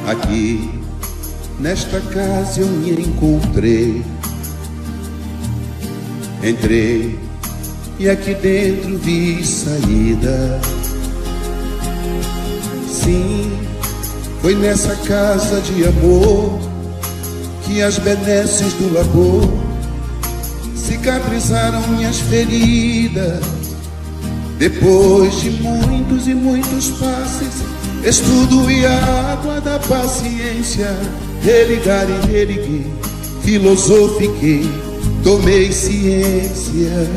Aqui, nesta casa eu me encontrei. Entrei e aqui dentro vi saída. Sim, foi nessa casa de amor que as benesses do labor cicatrizaram minhas feridas. Depois de muitos e muitos passes, estudo e a água da paciência, religar e religuei, filosofiquei, tomei ciência.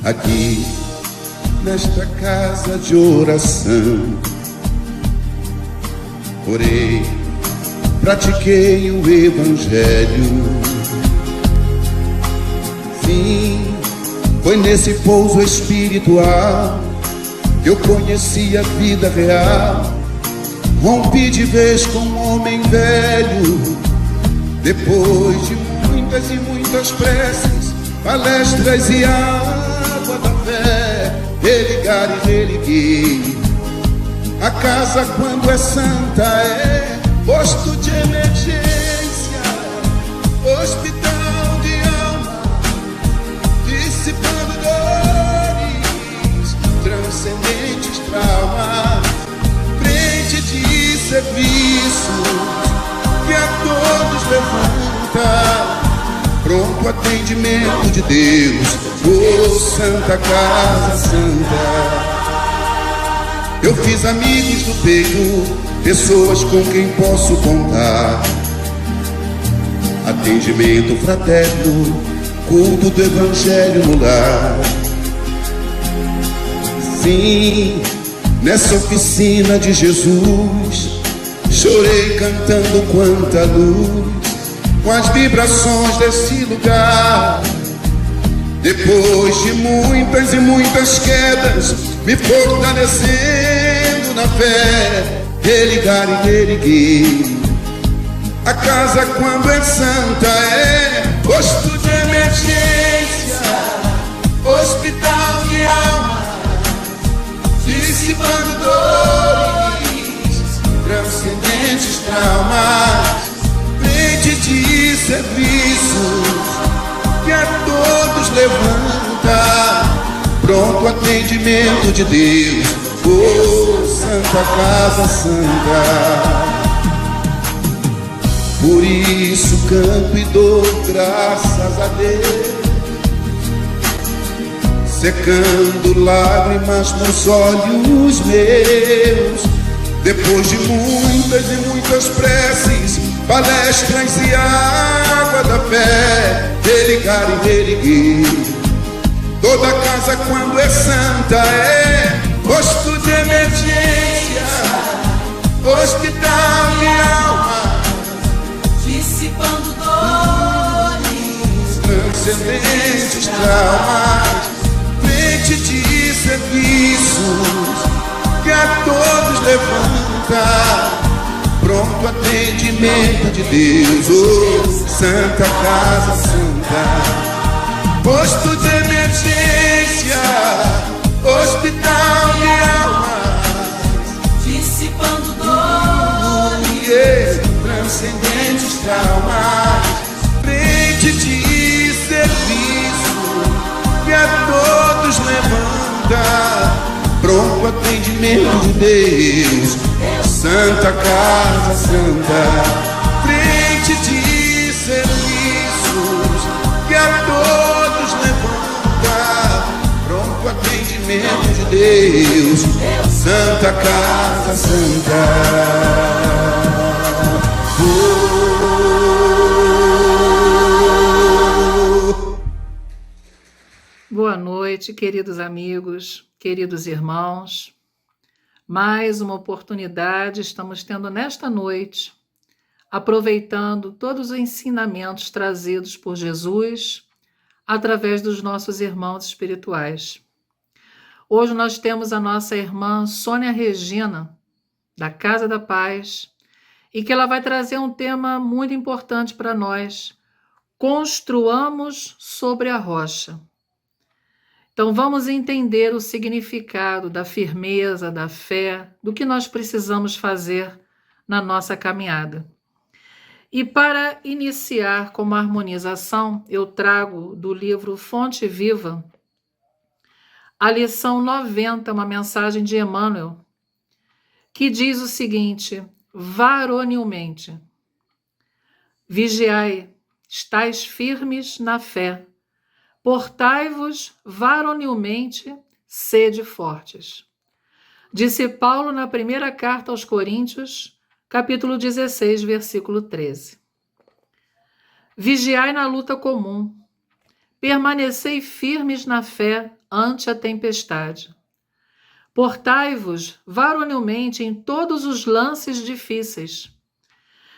Aqui, nesta casa de oração, orei, pratiquei o evangelho. Sim, foi nesse pouso espiritual que eu conheci a vida real. Rompi de vez com um homem velho. Depois de muitas e muitas preces, palestras e água da fé, religar e religuei. A casa, quando é santa, é posto de emergência, hospital de alma, dissipando dores, transcendentes traumas, frente de serviço que a todos levanta, pronto atendimento de Deus, oh Santa Casa Santa. Eu fiz amigos do peito, pessoas com quem posso contar, atendimento fraterno, culto do evangelho no lar. Sim, nessa oficina de Jesus, chorei cantando quanta luz, com as vibrações desse lugar. Depois de muitas e muitas quedas, me fortalecendo na fé, religar e religuei. A casa, quando é santa, é posto de emergência, hospital de alma, dissipando dores, transcendentes traumas, frente de serviços que a todos levanta, pronto atendimento de Deus, oh Santa Casa Santa. Por isso canto e dou graças a Deus, secando lágrimas nos olhos meus. Depois de muitas e muitas preces, palestras e água da fé, religar e religuei. Toda casa, quando é santa, é posto de emergência, hospital de alma, dissipando dores, transcendentes traumas, frente de serviços que a todos levanta, pronto atendimento de Deus, oh Santa Casa Santa. Posto de emergência, hospital de almas, dissipando dores, transcendentes traumas, frente de serviço que a todos levanta, pronto atendimento de Deus, Santa Casa Santa. Frente de serviços que a todos levanta, pronto atendimento de Deus, Santa Casa Santa. Boa noite, queridos amigos, queridos irmãos. Mais uma oportunidade estamos tendo nesta noite, aproveitando todos os ensinamentos trazidos por Jesus através dos nossos irmãos espirituais. Hoje nós temos a nossa irmã Sônia Regina, da Casa da Paz, e que ela vai trazer um tema muito importante para nós: construamos sobre a rocha. Então vamos entender o significado da firmeza, da fé, do que nós precisamos fazer na nossa caminhada. E para iniciar como harmonização, eu trago do livro Fonte Viva a lição 90, uma mensagem de Emmanuel, que diz o seguinte: varonilmente, vigiai, estais firmes na fé, portai-vos varonilmente, sede fortes. Disse Paulo na primeira carta aos Coríntios, capítulo 16, versículo 13. Vigiai na luta comum, permanecei firmes na fé ante a tempestade. Portai-vos varonilmente em todos os lances difíceis.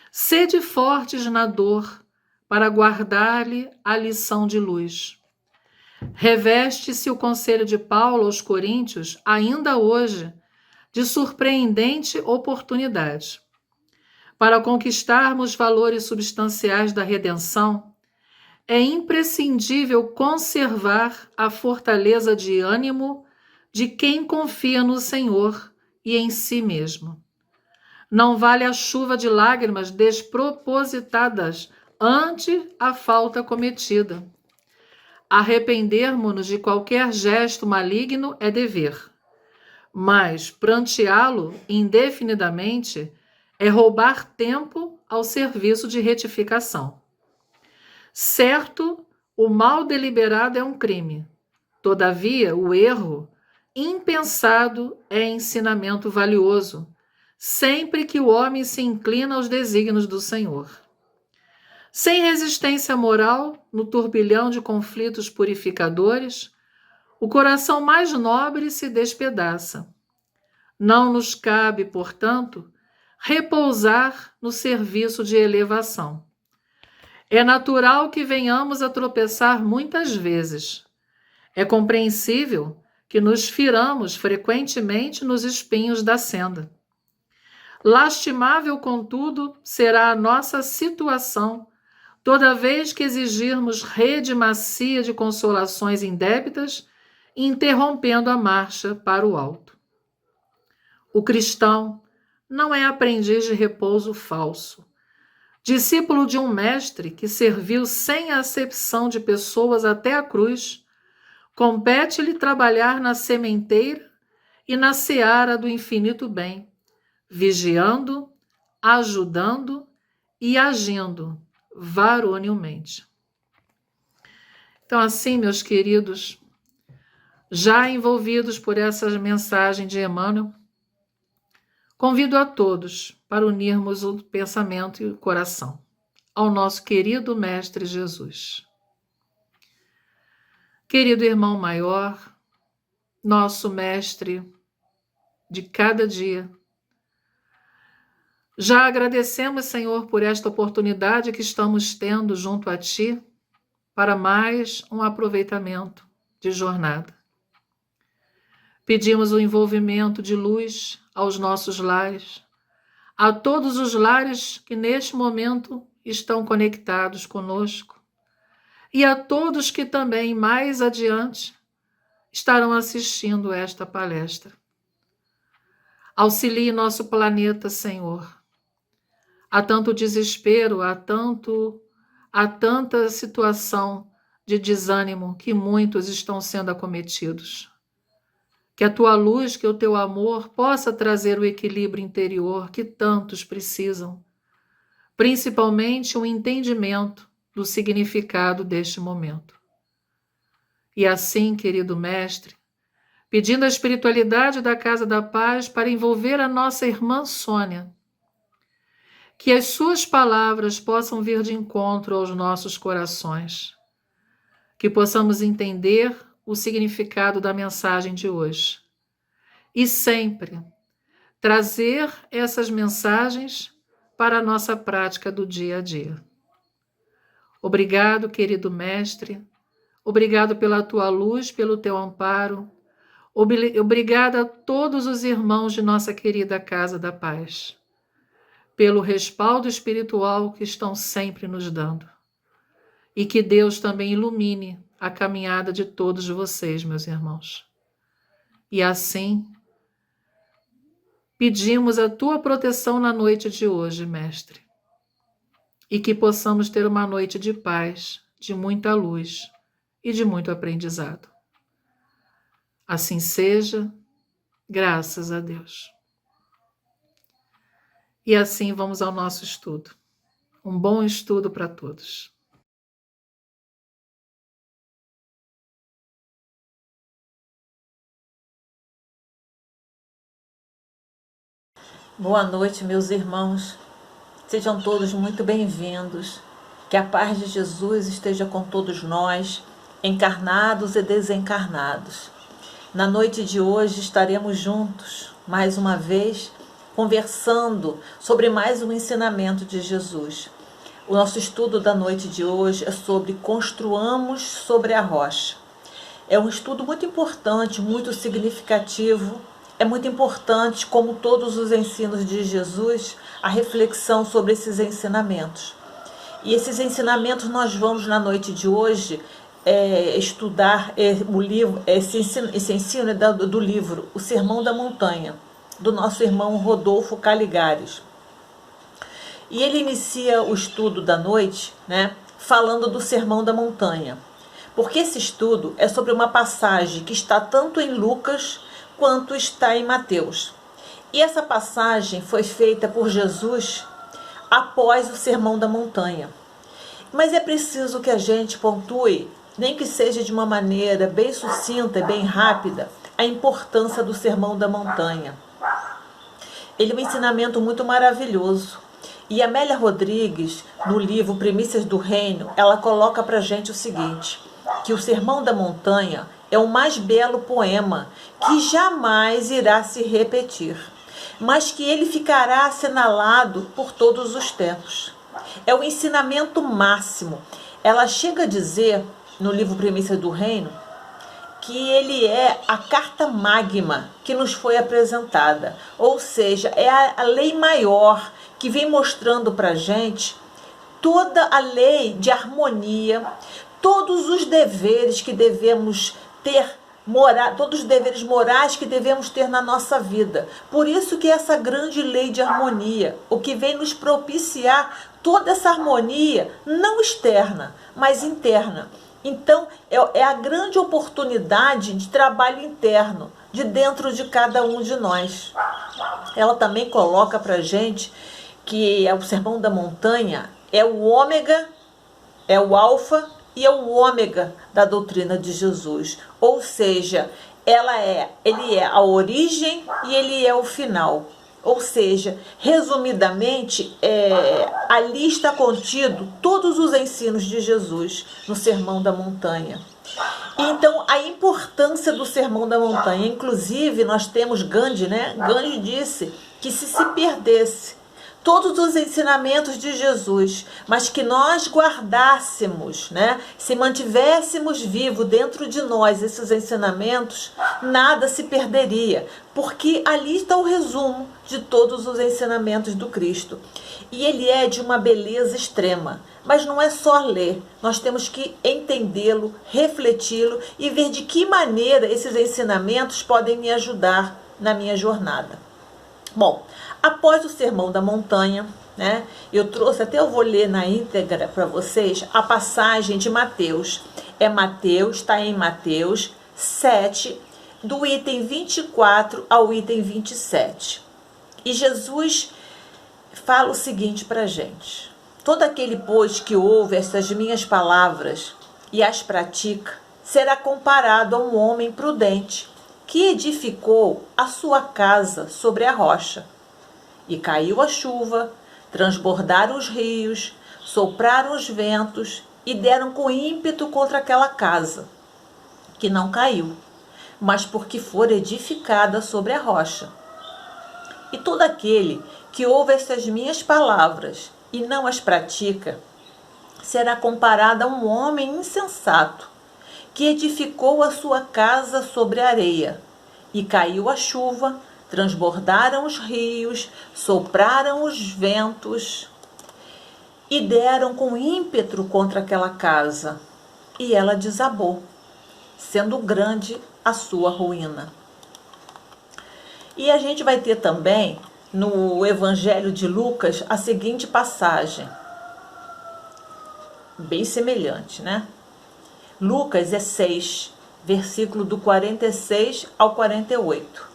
Sede fortes na dor, para guardar-lhe a lição de luz. Reveste-se o conselho de Paulo aos Coríntios, ainda hoje, de surpreendente oportunidade. Para conquistarmos valores substanciais da redenção, é imprescindível conservar a fortaleza de ânimo de quem confia no Senhor e em si mesmo. Não vale a chuva de lágrimas despropositadas ante a falta cometida. Arrepender-nos de qualquer gesto maligno é dever, mas pranteá-lo indefinidamente é roubar tempo ao serviço de retificação. Certo, o mal deliberado é um crime. Todavia, o erro impensado é ensinamento valioso, sempre que o homem se inclina aos desígnios do Senhor. Sem resistência moral, no turbilhão de conflitos purificadores, o coração mais nobre se despedaça. Não nos cabe, portanto, repousar no serviço de elevação. É natural que venhamos a tropeçar muitas vezes. É compreensível que nos firamos frequentemente nos espinhos da senda. Lastimável, contudo, será a nossa situação toda vez que exigirmos rede macia de consolações indébitas, interrompendo a marcha para o alto. O cristão não é aprendiz de repouso falso. Discípulo de um mestre que serviu sem acepção de pessoas até a cruz, compete-lhe trabalhar na sementeira e na seara do infinito bem, vigiando, ajudando e agindo varonilmente. Então, assim, meus queridos, já envolvidos por essa mensagem de Emmanuel, convido a todos para unirmos o pensamento e o coração ao nosso querido Mestre Jesus. Querido irmão maior, nosso Mestre de cada dia, já agradecemos, Senhor, por esta oportunidade que estamos tendo junto a Ti para mais um aproveitamento de jornada. Pedimos o envolvimento de luz aos nossos lares, a todos os lares que neste momento estão conectados conosco e a todos que também mais adiante estarão assistindo esta palestra. Auxilie nosso planeta, Senhor. Há tanto desespero, há tanta situação de desânimo que muitos estão sendo acometidos. Que a tua luz, que o teu amor possa trazer o equilíbrio interior que tantos precisam, principalmente o entendimento do significado deste momento. E assim, querido Mestre, pedindo a espiritualidade da Casa da Paz para envolver a nossa irmã Sônia, que as suas palavras possam vir de encontro aos nossos corações, que possamos entender o significado da mensagem de hoje e sempre trazer essas mensagens para a nossa prática do dia a dia. Obrigado, querido Mestre, obrigado pela tua luz, pelo teu amparo, obrigada a todos os irmãos de nossa querida Casa da Paz, pelo respaldo espiritual que estão sempre nos dando. E que Deus também ilumine a caminhada de todos vocês, meus irmãos. E assim, pedimos a tua proteção na noite de hoje, Mestre, e que possamos ter uma noite de paz, de muita luz e de muito aprendizado. Assim seja, graças a Deus. E assim vamos ao nosso estudo. Um bom estudo para todos. Boa noite, meus irmãos. Sejam todos muito bem-vindos. Que a paz de Jesus esteja com todos nós, encarnados e desencarnados. Na noite de hoje estaremos juntos, mais uma vez, conversando sobre mais um ensinamento de Jesus. O nosso estudo da noite de hoje é sobre Construamos sobre a Rocha. É um estudo muito importante, muito significativo. É muito importante, como todos os ensinos de Jesus, a reflexão sobre esses ensinamentos. E esses ensinamentos nós vamos, na noite de hoje, estudar o livro, esse ensino é do livro O Sermão da Montanha, do nosso irmão Rodolfo Caligares. E ele inicia o estudo da noite, né, falando do Sermão da Montanha. Porque esse estudo é sobre uma passagem que está tanto em Lucas quanto está em Mateus. E essa passagem foi feita por Jesus após o Sermão da Montanha. Mas é preciso que a gente pontue, nem que seja de uma maneira bem sucinta e bem rápida, a importância do Sermão da Montanha. Ele é um ensinamento muito maravilhoso. E Amélia Rodrigues, no livro Primícias do Reino, ela coloca para a gente o seguinte, que o Sermão da Montanha é o mais belo poema que jamais irá se repetir, mas que ele ficará assinalado por todos os tempos. É o ensinamento máximo. Ela chega a dizer, no livro Primícias do Reino, que ele é a carta magma que nos foi apresentada, ou seja, é a lei maior que vem mostrando para a gente toda a lei de harmonia, todos os deveres que devemos ter, todos os deveres morais que devemos ter na nossa vida. Por isso que essa grande lei de harmonia, o que vem nos propiciar toda essa harmonia, não externa, mas interna. Então, é a grande oportunidade de trabalho interno, de dentro de cada um de nós. Ela também coloca para a gente que o Sermão da Montanha é o ômega, é o alfa e é o ômega da doutrina de Jesus. Ou seja, ele é a origem e ele é o final. Ou seja, resumidamente, ali está contido todos os ensinos de Jesus no Sermão da Montanha. Então, a importância do Sermão da Montanha, inclusive nós temos Gandhi, né? Gandhi disse que se perdesse todos os ensinamentos de Jesus, mas que nós guardássemos, né? Se mantivéssemos vivo dentro de nós esses ensinamentos, nada se perderia, porque ali está o resumo de todos os ensinamentos do Cristo. E ele é de uma beleza extrema, mas não é só ler, nós temos que entendê-lo, refleti-lo e ver de que maneira esses ensinamentos podem me ajudar na minha jornada. Bom, após o Sermão da Montanha, né, eu vou ler na íntegra para vocês a passagem de Mateus. Está em Mateus 7, do item 24 ao item 27. E Jesus fala o seguinte para a gente: todo aquele, pois, que ouve estas minhas palavras e as pratica, será comparado a um homem prudente, que edificou a sua casa sobre a rocha. E caiu a chuva, transbordaram os rios, sopraram os ventos e deram com ímpeto contra aquela casa, que não caiu, mas porque for edificada sobre a rocha. E todo aquele que ouve estas minhas palavras e não as pratica, será comparado a um homem insensato, que edificou a sua casa sobre a areia, e caiu a chuva, transbordaram os rios, sopraram os ventos, e deram com ímpeto contra aquela casa, e ela desabou, sendo grande a sua ruína. E a gente vai ter também no Evangelho de Lucas a seguinte passagem, bem semelhante, né? Lucas 6, versículo do 46 ao 48.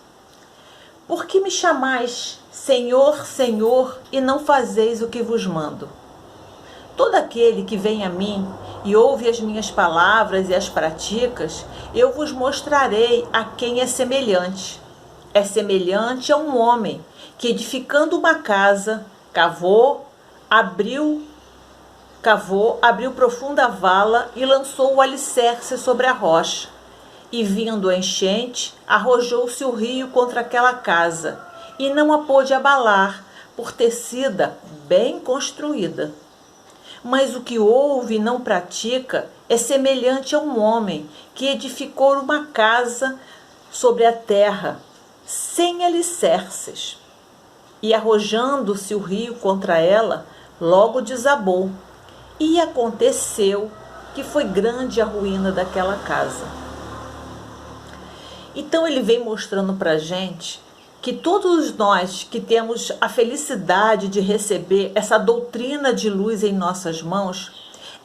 Por que me chamais Senhor, Senhor, e não fazeis o que vos mando? Todo aquele que vem a mim e ouve as minhas palavras e as praticas, eu vos mostrarei a quem é semelhante. É semelhante a um homem que, edificando uma casa, abriu profunda vala e lançou o alicerce sobre a rocha. E vindo a enchente, arrojou-se o rio contra aquela casa, e não a pôde abalar, por ter sido bem construída. Mas o que ouve e não pratica é semelhante a um homem que edificou uma casa sobre a terra, sem alicerces. E arrojando-se o rio contra ela, logo desabou. E aconteceu que foi grande a ruína daquela casa. Então ele vem mostrando para a gente que todos nós que temos a felicidade de receber essa doutrina de luz em nossas mãos,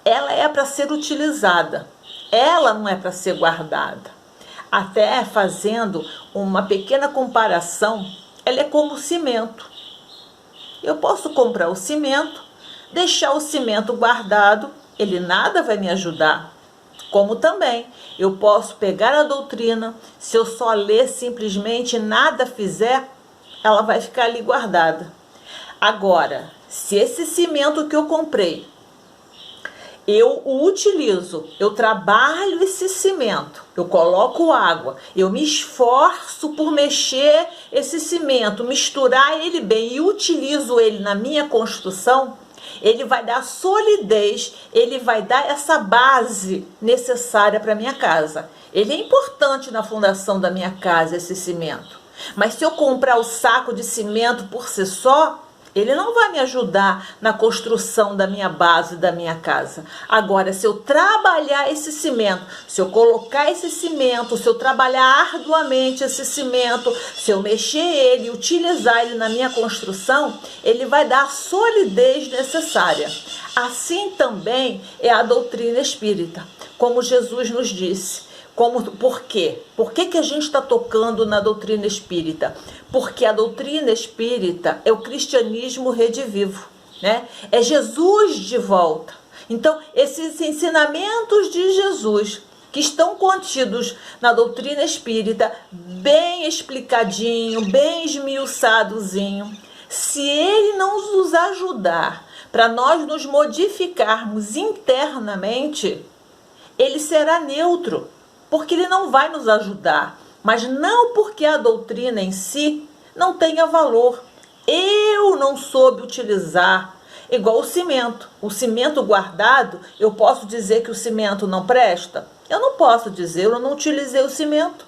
ela é para ser utilizada, ela não é para ser guardada. Até fazendo uma pequena comparação, ela é como o cimento. Eu posso comprar o cimento, deixar o cimento guardado, ele nada vai me ajudar. Como também eu posso pegar a doutrina, se eu só ler simplesmente e nada fizer, ela vai ficar ali guardada. Agora, se esse cimento que eu comprei, eu o utilizo, eu trabalho esse cimento, eu coloco água, eu me esforço por mexer esse cimento, misturar ele bem e utilizo ele na minha construção, ele vai dar solidez, ele vai dar essa base necessária para a minha casa. Ele é importante na fundação da minha casa, esse cimento. Mas se eu comprar o saco de cimento por si só, ele não vai me ajudar na construção da minha base, da minha casa. Agora, se eu trabalhar esse cimento, se eu colocar esse cimento, se eu trabalhar arduamente esse cimento, se eu mexer ele, utilizar ele na minha construção, ele vai dar a solidez necessária. Assim também é a doutrina espírita, como Jesus nos disse. Por quê? Por que a gente está tocando na doutrina espírita? Porque a doutrina espírita é o cristianismo redivivo, né? É Jesus de volta. Então, esses ensinamentos de Jesus que estão contidos na doutrina espírita, bem explicadinho, bem esmiuçadozinho, se ele não nos ajudar para nós nos modificarmos internamente, ele será neutro. Porque ele não vai nos ajudar, mas não porque a doutrina em si não tenha valor. Eu não soube utilizar, igual o cimento. O cimento guardado, eu posso dizer que o cimento não presta? Eu não posso dizer, eu não utilizei o cimento.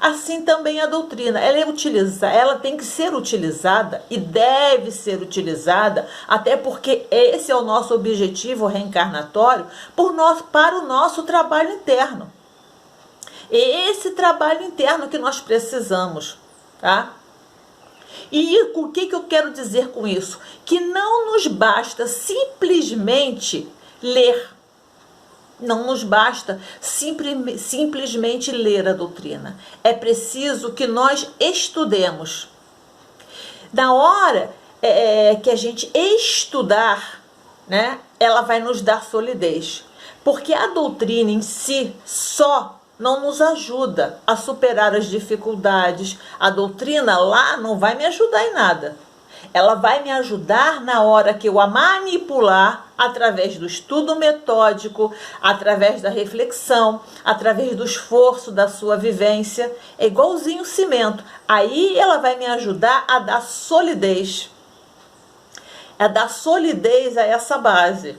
Assim também a doutrina, ela tem que ser utilizada e deve ser utilizada, até porque esse é o nosso objetivo reencarnatório para o nosso trabalho interno. Esse trabalho interno que nós precisamos, tá? E o que eu quero dizer com isso? Que não nos basta simplesmente ler. Não nos basta simplesmente ler a doutrina. É preciso que nós estudemos. Na hora que a gente estudar, né, ela vai nos dar solidez. Porque a doutrina em si só não nos ajuda a superar as dificuldades. A doutrina lá não vai me ajudar em nada. Ela vai me ajudar na hora que eu a manipular através do estudo metódico, através da reflexão, através do esforço da sua vivência. É igualzinho o cimento. Aí ela vai me ajudar a dar solidez. A dar solidez a essa base.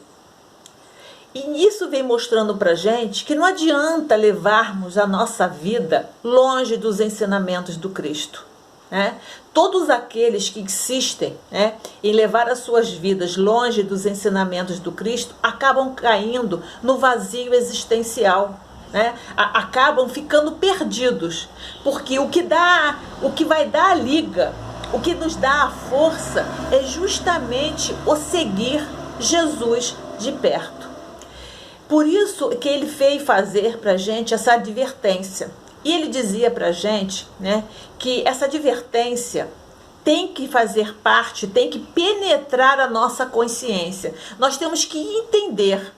E isso vem mostrando para a gente que não adianta levarmos a nossa vida longe dos ensinamentos do Cristo. né? Todos aqueles que insistem, né, em levar as suas vidas longe dos ensinamentos do Cristo acabam caindo no vazio existencial, né? Acabam ficando perdidos, porque o que vai dar a liga, o que nos dá a força é justamente o seguir Jesus de perto. Por isso que ele fez fazer para a gente essa advertência. E ele dizia para a gente, né, que essa advertência tem que fazer parte, tem que penetrar a nossa consciência. Nós temos que entender,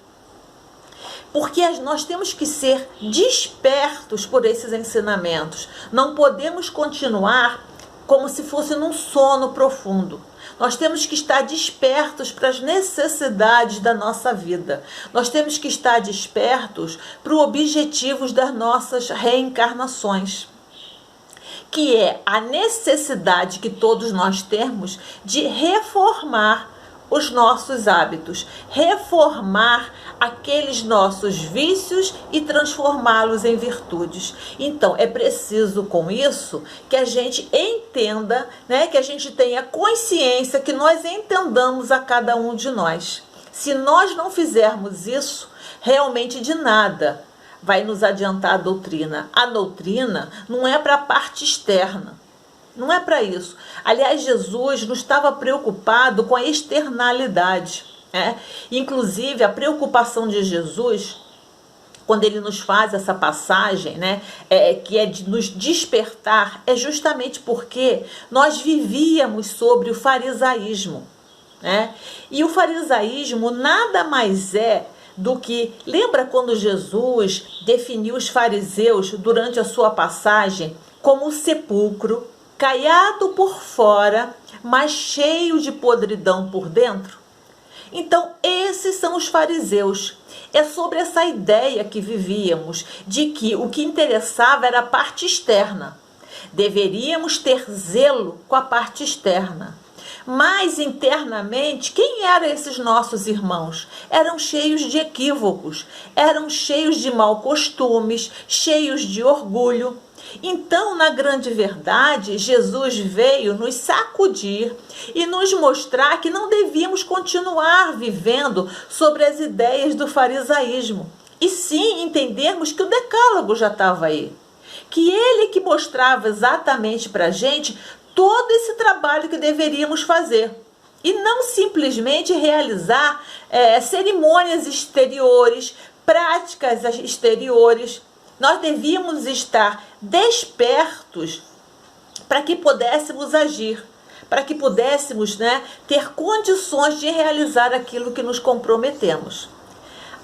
porque nós temos que ser despertos por esses ensinamentos. Não podemos continuar como se fosse num sono profundo. Nós temos que estar despertos para as necessidades da nossa vida. Nós temos que estar despertos para os objetivos das nossas reencarnações, que é a necessidade que todos nós temos de reformar os nossos hábitos, reformar aqueles nossos vícios e transformá-los em virtudes. Então, é preciso com isso que a gente entenda, né, que a gente tenha consciência, que nós entendamos a cada um de nós. Se nós não fizermos isso, realmente de nada vai nos adiantar a doutrina. A doutrina não é para a parte externa. Não é para isso. Aliás, Jesus não estava preocupado com a externalidade, né? Inclusive, a preocupação de Jesus, quando ele nos faz essa passagem, né, que é de nos despertar, é justamente porque nós vivíamos sobre o farisaísmo, né? E o farisaísmo nada mais é do que... Lembra quando Jesus definiu os fariseus durante a sua passagem como o sepulcro, caiado por fora, mas cheio de podridão por dentro? Então, esses são os fariseus. É sobre essa ideia que vivíamos, de que o que interessava era a parte externa. Deveríamos ter zelo com a parte externa. Mas internamente, quem eram esses nossos irmãos? Eram cheios de equívocos, eram cheios de mau costumes, cheios de orgulho. Então, na grande verdade, Jesus veio nos sacudir e nos mostrar que não devíamos continuar vivendo sobre as ideias do farisaísmo, e sim entendermos que o decálogo já estava aí, que ele que mostrava exatamente para a gente todo esse trabalho que deveríamos fazer, e não simplesmente realizar cerimônias exteriores, práticas exteriores. Nós devíamos estar despertos para que pudéssemos agir, para que pudéssemos, né, ter condições de realizar aquilo que nos comprometemos.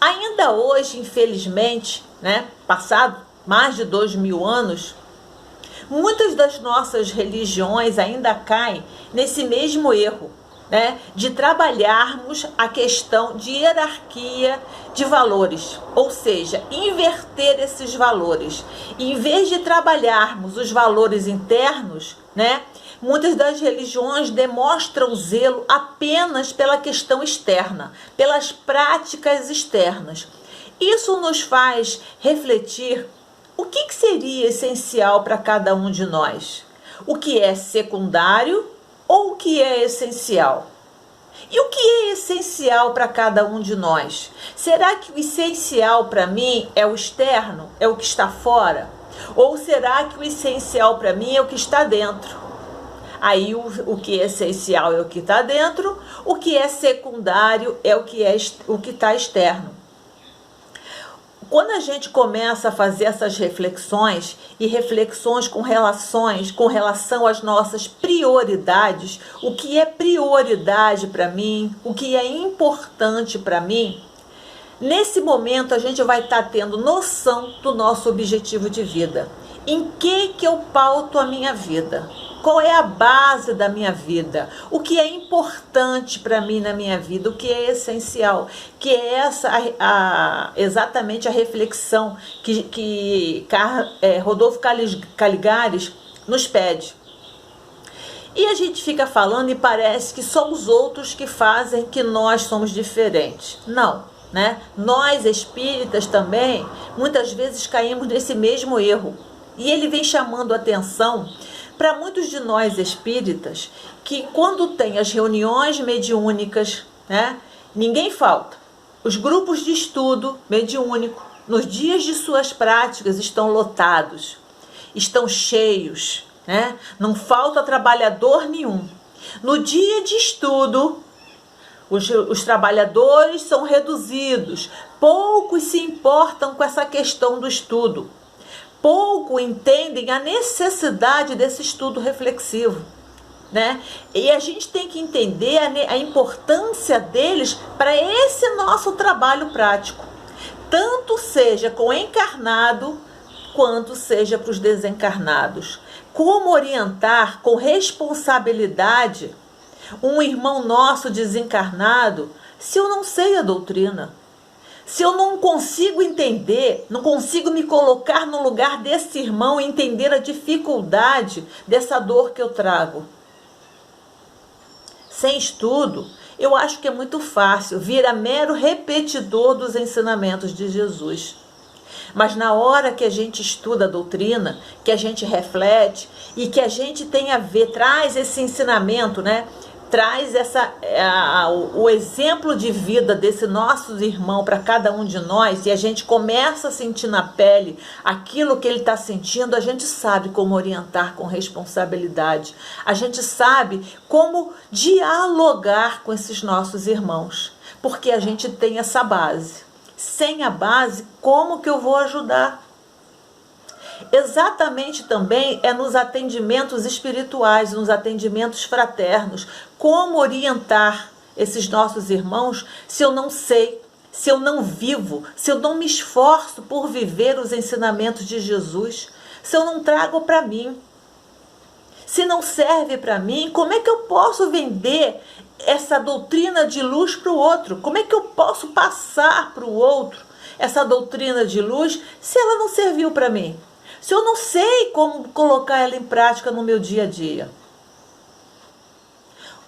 Ainda hoje, infelizmente, né, passado mais de 2000 anos, muitas das nossas religiões ainda caem nesse mesmo erro, né, de trabalharmos a questão de hierarquia de valores, ou seja, inverter esses valores. Em vez de trabalharmos os valores internos, né, muitas das religiões demonstram zelo apenas pela questão externa, pelas práticas externas. Isso nos faz refletir o que seria essencial para cada um de nós, o que é secundário ou o que é essencial? E o que é essencial para cada um de nós? Será que o essencial para mim é o externo, é o que está fora? Ou será que o essencial para mim é o que está dentro? Aí o que é essencial é o que está dentro, o que é secundário é o que está externo. Quando a gente começa a fazer essas reflexões e reflexões com relação às nossas prioridades, o que é prioridade para mim, o que é importante para mim, nesse momento a gente vai estar tendo noção do nosso objetivo de vida. Em que eu pauto a minha vida? Qual é a base da minha vida? O que é importante para mim na minha vida? O que é essencial? Que é essa exatamente a reflexão que Rodolfo Caligares nos pede. E a gente fica falando e parece que só os outros que fazem, que nós somos diferentes. Não, né? Nós espíritas também muitas vezes caímos nesse mesmo erro. E ele vem chamando a atenção para muitos de nós espíritas, que quando tem as reuniões mediúnicas, né, ninguém falta. Os grupos de estudo mediúnico, nos dias de suas práticas, estão lotados, estão cheios, né? Não falta trabalhador nenhum. No dia de estudo, os trabalhadores são reduzidos, poucos se importam com essa questão do estudo, pouco entendem a necessidade desse estudo reflexivo, né? E a gente tem que entender a importância deles para esse nosso trabalho prático, tanto seja com o encarnado, quanto seja para os desencarnados. Como orientar com responsabilidade um irmão nosso desencarnado se eu não sei a doutrina? Se eu não consigo entender, não consigo me colocar no lugar desse irmão e entender a dificuldade dessa dor que eu trago? Sem estudo, eu acho que é muito fácil virar mero repetidor dos ensinamentos de Jesus. Mas na hora que a gente estuda a doutrina, que a gente reflete e que a gente tem a ver, traz esse ensinamento, né? Traz o exemplo de vida desse nosso irmão para cada um de nós, e a gente começa a sentir na pele aquilo que ele está sentindo, a gente sabe como orientar com responsabilidade, a gente sabe como dialogar com esses nossos irmãos, porque a gente tem essa base. Sem a base, como que eu vou ajudar? Exatamente também é nos atendimentos espirituais, nos atendimentos fraternos. Como orientar esses nossos irmãos se eu não sei, se eu não vivo, se eu não me esforço por viver os ensinamentos de Jesus, se eu não trago para mim? Se não serve para mim, como é que eu posso vender essa doutrina de luz para o outro? Como é que eu posso passar para o outro essa doutrina de luz se ela não serviu para mim? Se eu não sei como colocar ela em prática no meu dia a dia?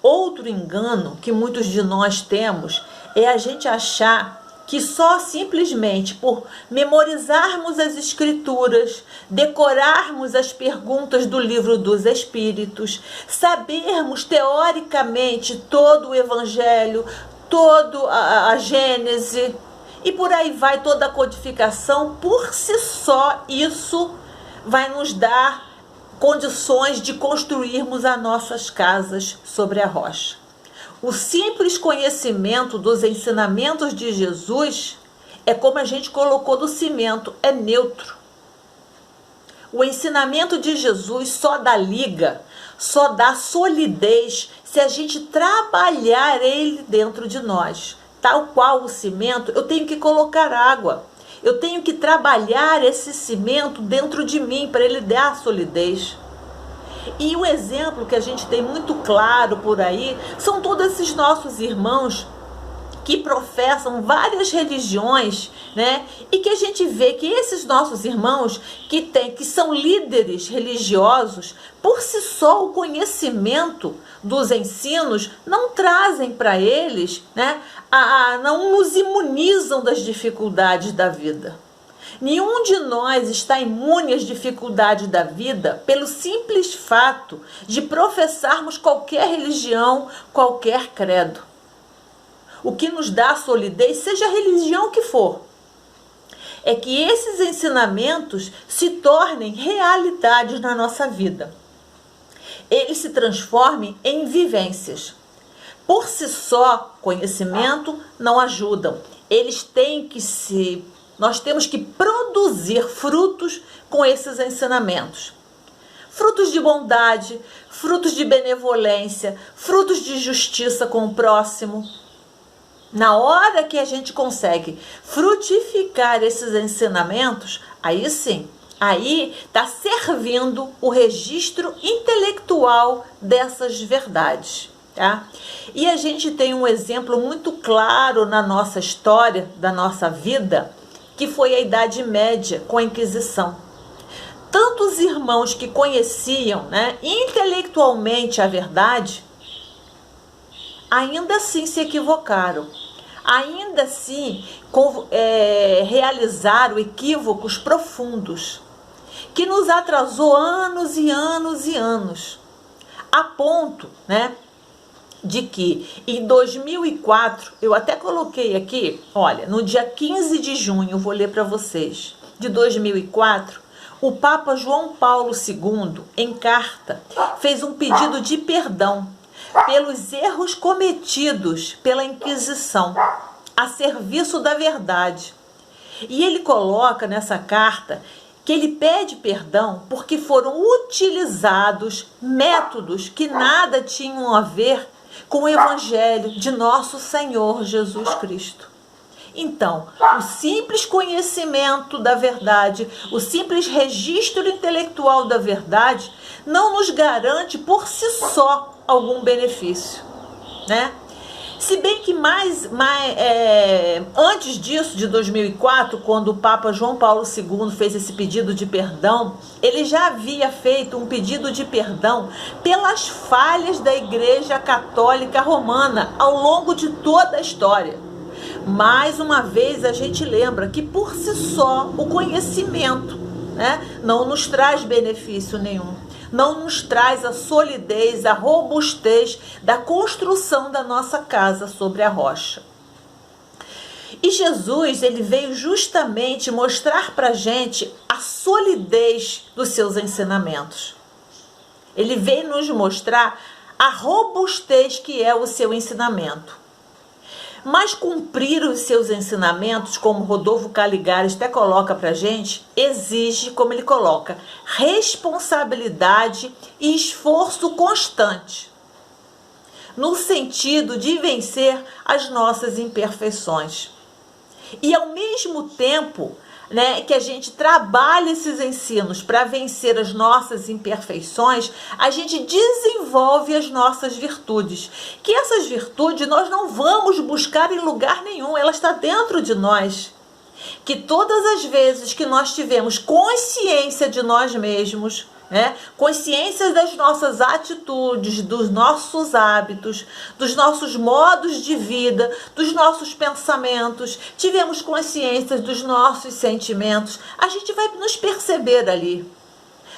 Outro engano que muitos de nós temos é a gente achar que só simplesmente por memorizarmos as escrituras, decorarmos as perguntas do livro dos Espíritos, sabermos teoricamente todo o Evangelho, toda a Gênese, e por aí vai toda a codificação, por si só isso vai nos dar condições de construirmos as nossas casas sobre a rocha. O simples conhecimento dos ensinamentos de Jesus é como a gente colocou do cimento, é neutro. O ensinamento de Jesus só dá liga, só dá solidez se a gente trabalhar ele dentro de nós. Tal qual o cimento, eu tenho que colocar água. Eu tenho que trabalhar esse cimento dentro de mim para ele dar solidez. E o exemplo que a gente tem muito claro por aí são todos esses nossos irmãos que professam várias religiões, né? E que a gente vê que esses nossos irmãos que são líderes religiosos, por si só o conhecimento dos ensinos não trazem para eles, né? Não nos imunizam das dificuldades da vida. Nenhum de nós está imune às dificuldades da vida pelo simples fato de professarmos qualquer religião, qualquer credo. O que nos dá solidez, seja a religião que for, é que esses ensinamentos se tornem realidades na nossa vida. Eles se transformem em vivências. Por si só, conhecimento não ajudam. Nós temos que produzir frutos com esses ensinamentos. Frutos de bondade, frutos de benevolência, frutos de justiça com o próximo. Na hora que a gente consegue frutificar esses ensinamentos, aí sim, aí está servindo o registro intelectual dessas verdades. Tá? E a gente tem um exemplo muito claro na nossa história, da nossa vida, que foi a Idade Média com a Inquisição. Tantos irmãos que conheciam, né, intelectualmente a verdade, ainda assim se equivocaram, ainda assim realizaram equívocos profundos, que nos atrasou anos e anos e anos, a ponto, né, de que em 2004, eu até coloquei aqui, olha, no dia 15 de junho, vou ler para vocês, de 2004, o Papa João Paulo II, em carta, fez um pedido de perdão pelos erros cometidos pela Inquisição, a serviço da verdade. E ele coloca nessa carta que ele pede perdão porque foram utilizados métodos que nada tinham a ver com o Evangelho de nosso Senhor Jesus Cristo. Então, o simples conhecimento da verdade, o simples registro intelectual da verdade, não nos garante por si só algum benefício, né? Se bem que antes disso, de 2004, quando o Papa João Paulo II fez esse pedido de perdão, ele já havia feito um pedido de perdão pelas falhas da Igreja Católica Romana ao longo de toda a história. Mais uma vez a gente lembra que por si só o conhecimento, né, não nos traz benefício nenhum. Não nos traz a solidez, a robustez da construção da nossa casa sobre a rocha. E Jesus, ele veio justamente mostrar para a gente a solidez dos seus ensinamentos. Ele veio nos mostrar a robustez que é o seu ensinamento. Mas cumprir os seus ensinamentos, como Rodolfo Caligares até coloca para a gente, exige, como ele coloca, responsabilidade e esforço constante, no sentido de vencer as nossas imperfeições. E ao mesmo tempo, né, que a gente trabalha esses ensinos para vencer as nossas imperfeições, a gente desenvolve as nossas virtudes. Que essas virtudes nós não vamos buscar em lugar nenhum, ela está dentro de nós. Que todas as vezes que nós tivemos consciência de nós mesmos, né, consciência das nossas atitudes, dos nossos hábitos, dos nossos modos de vida, dos nossos pensamentos, tivemos consciência dos nossos sentimentos, a gente vai nos perceber ali.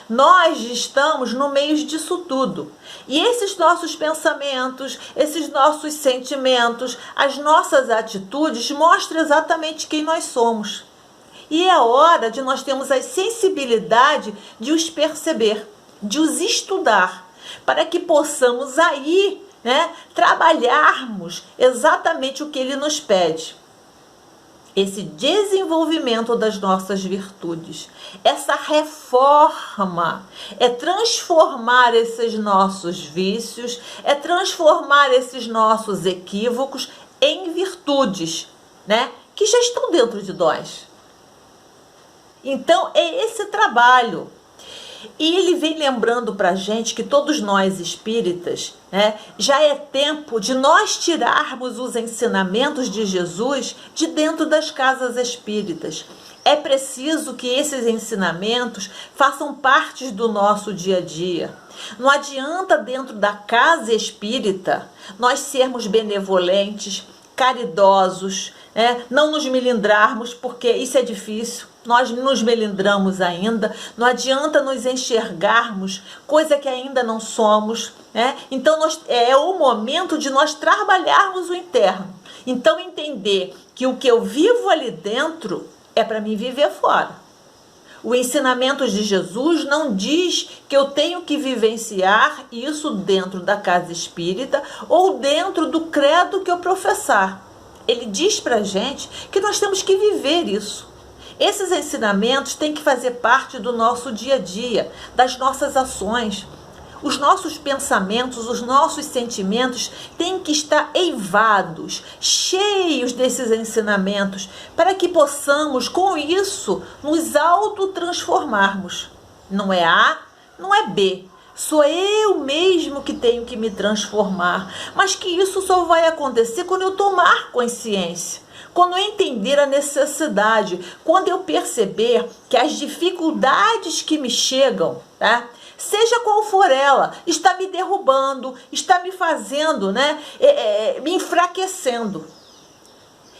Nós estamos no meio disso tudo. E esses nossos pensamentos, esses nossos sentimentos, as nossas atitudes mostram exatamente quem nós somos. E é hora de nós termos a sensibilidade de os perceber, de os estudar, para que possamos aí, né, trabalharmos exatamente o que ele nos pede. Esse desenvolvimento das nossas virtudes, essa reforma, é transformar esses nossos vícios, é transformar esses nossos equívocos em virtudes, né, que já estão dentro de nós. Então, é esse trabalho. E ele vem lembrando para a gente que todos nós espíritas, né, já é tempo de nós tirarmos os ensinamentos de Jesus de dentro das casas espíritas. É preciso que esses ensinamentos façam parte do nosso dia a dia. Não adianta dentro da casa espírita nós sermos benevolentes, caridosos, né, não nos melindrarmos, porque isso é difícil. Nós nos melindramos ainda, não adianta nos enxergarmos, coisa que ainda não somos, né? Então é o momento de nós trabalharmos o interno. Então entender que o que eu vivo ali dentro é para mim viver fora. O ensinamento de Jesus não diz que eu tenho que vivenciar isso dentro da casa espírita ou dentro do credo que eu professar. Ele diz para a gente que nós temos que viver isso. Esses ensinamentos têm que fazer parte do nosso dia a dia, das nossas ações. Os nossos pensamentos, os nossos sentimentos têm que estar eivados, cheios desses ensinamentos, para que possamos, com isso, nos autotransformarmos. Não é A, não é B. Sou eu mesmo que tenho que me transformar, mas que isso só vai acontecer quando eu tomar consciência. Quando eu entender a necessidade, quando eu perceber que as dificuldades que me chegam, tá? Seja qual for ela, está me derrubando, está me fazendo, né, me enfraquecendo.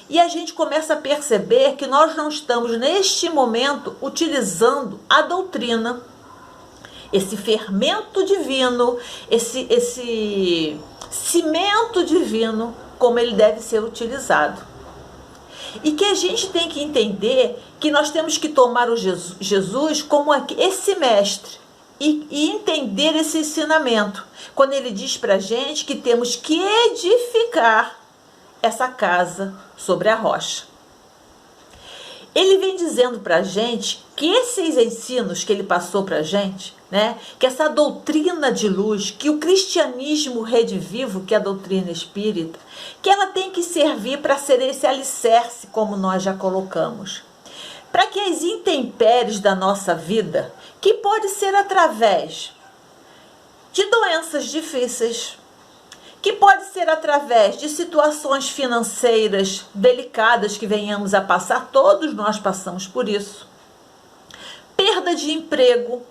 E a gente começa a perceber que nós não estamos, neste momento, utilizando a doutrina, esse fermento divino, esse cimento divino, como ele deve ser utilizado. E que a gente tem que entender que nós temos que tomar o Jesus como esse mestre e entender esse ensinamento. Quando ele diz para a gente que temos que edificar essa casa sobre a rocha. Ele vem dizendo para a gente que esses ensinos que ele passou para a gente, né, que essa doutrina de luz, que o cristianismo redivivo, que é a doutrina espírita, que ela tem que servir para ser esse alicerce, como nós já colocamos, para que as intempéries da nossa vida, que pode ser através de doenças difíceis, que pode ser através de situações financeiras delicadas que venhamos a passar, todos nós passamos por isso, perda de emprego,